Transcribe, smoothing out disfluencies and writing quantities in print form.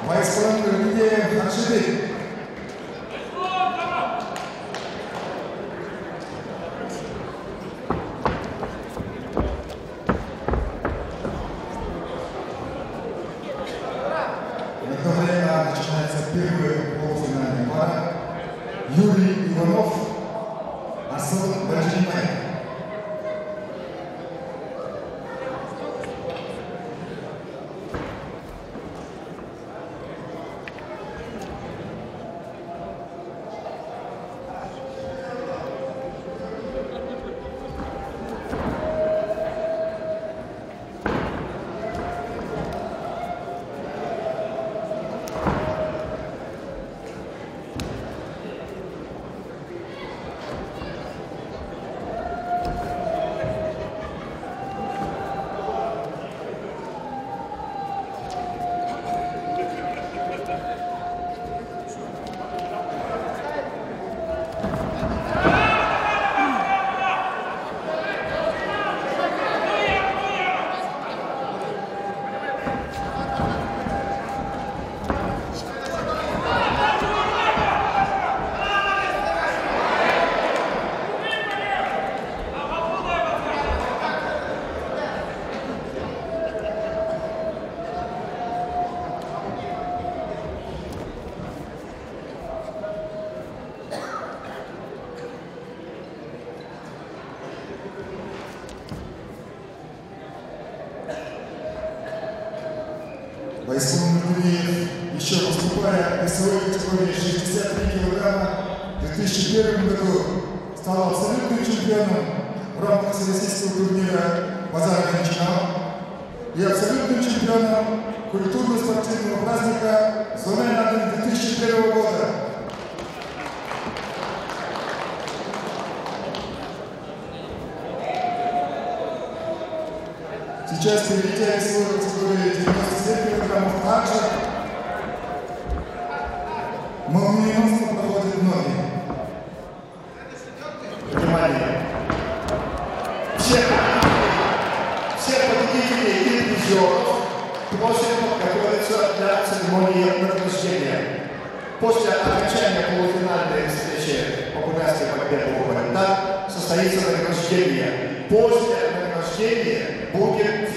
Вайскон Гурдиев Аршидик. В это время начинается первая полуфинальная пара. Юрий Иванов, Арсен Баджимаев. Вайскон Гурдиев, еще выступая в весовой категории 63 килограмма, в 2001 году стал абсолютным чемпионом в рамках всероссийского турнира «Базар Ганчинал» и абсолютным чемпионом культурно-спортивного праздника «Зонайна» 2001 года. Сейчас, перейдя из своей категории 97 килограммов, также молниеносно проходят ноги. Внимание! Всех победителей и призеров просим подготовиться для церемонии награждения. После окончания полуфинальной встречи по курганской борьбе полуфинала состоится награждение. После награждения будет